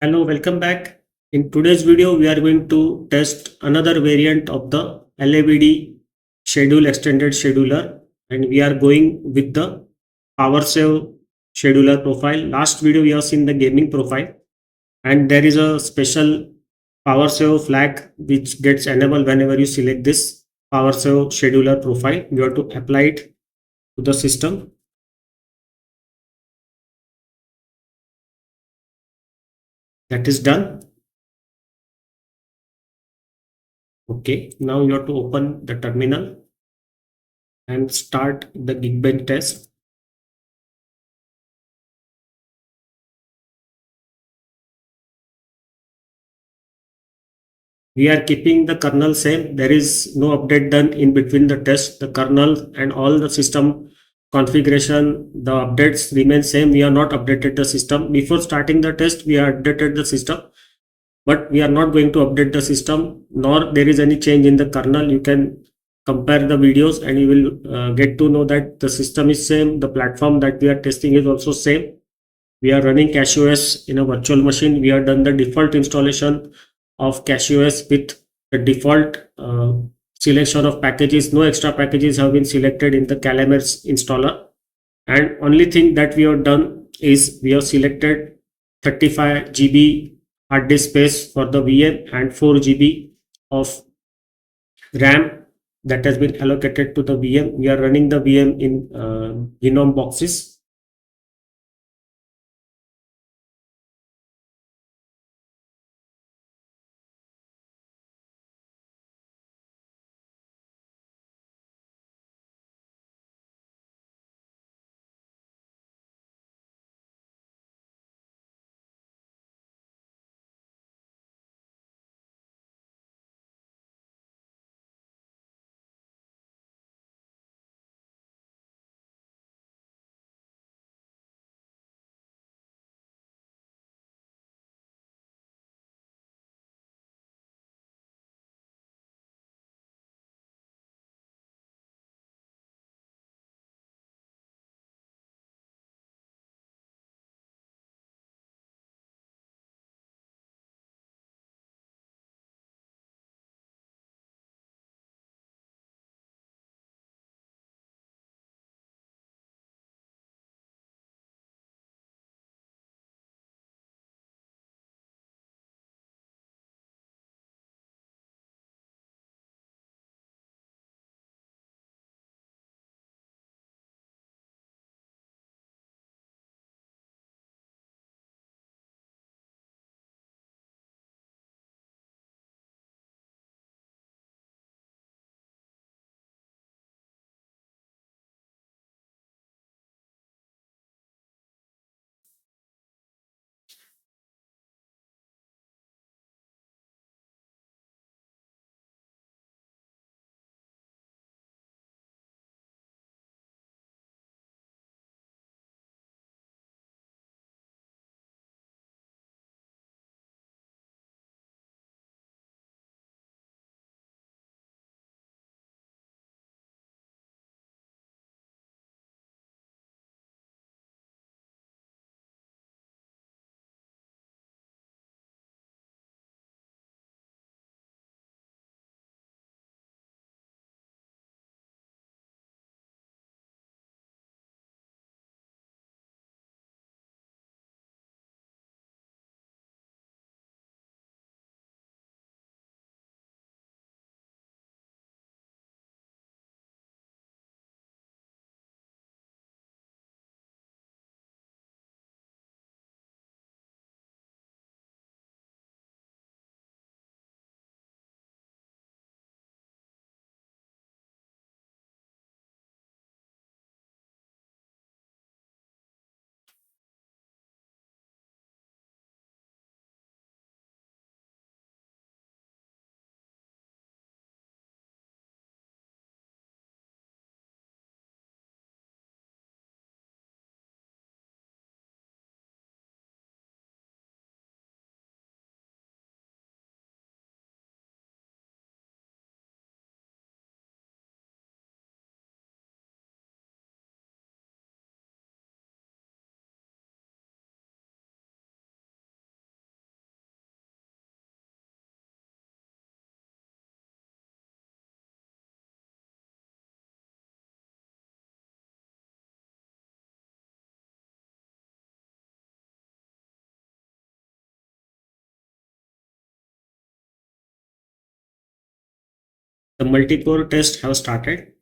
Hello, welcome back. In today's video, we are going to test another variant of the LAVD schedule extended scheduler, and we are going with the PowerSave scheduler profile. Last video, we have seen the gaming profile, and there is a special PowerSave flag which gets enabled whenever you select this PowerSave scheduler profile. You have to apply it to the system. That is done. Okay, now you have to open the terminal and start the Geekbench test. We are keeping the kernel same. There is no update done in between the test. The kernel and all the system configuration, the updates remain same. We are not updated the system. Before starting the test, we are updated the system, but we are not going to update the system, nor there is any change in the kernel. You can compare the videos and you will get to know that the system is same. The platform that we are testing is also same. We are running CachyOS in a virtual machine. We have done the default installation of CachyOS with the default selection of packages. No extra packages have been selected in the CalMS installer. And only thing that we have done is we have selected 35 GB hard disk space for the VM and 4 GB of RAM that has been allocated to the VM. We are running the VM in Genome boxes. The multi-core test have started.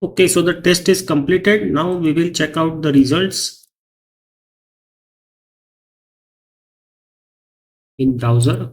Okay, so the test is completed. Now we will check out the results in browser.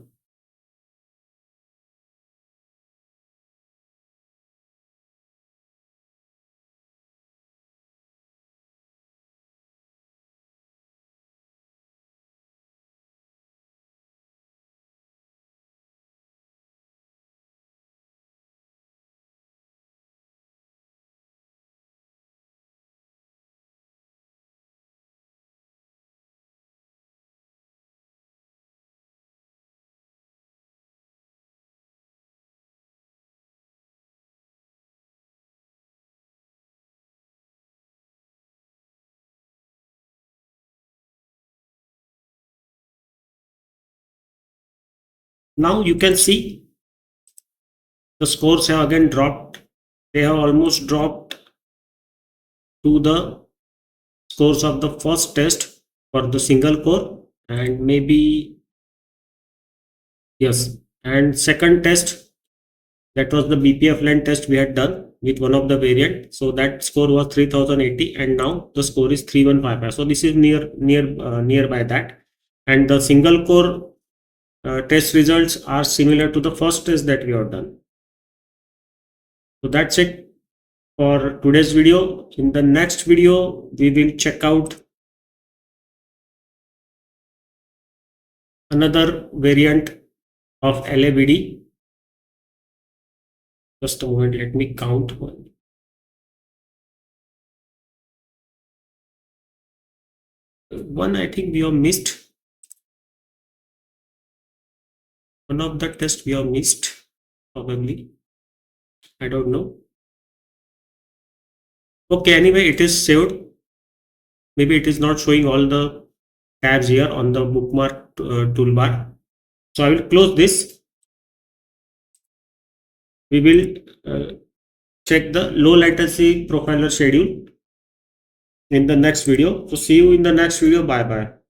Now you can see the scores have again dropped. They have almost dropped to the scores of the first test for the single core, and maybe yes, and second test, that was the BPF len test we had done with one of the variant. So that score was 3080 and now the score is 3155. So this is nearby that, and the single core test results are similar to the first test that we have done. So that's it for today's video. In the next video, we will check out another variant of LAVD. Just a moment, let me count one. One I think we have missed. One of the tests we have missed, probably. I don't know. Okay, anyway, it is saved. Maybe it is not showing all the tabs here on the bookmark toolbar. So I will close this. We will check the low latency profiler schedule in the next video. So see you in the next video. Bye bye.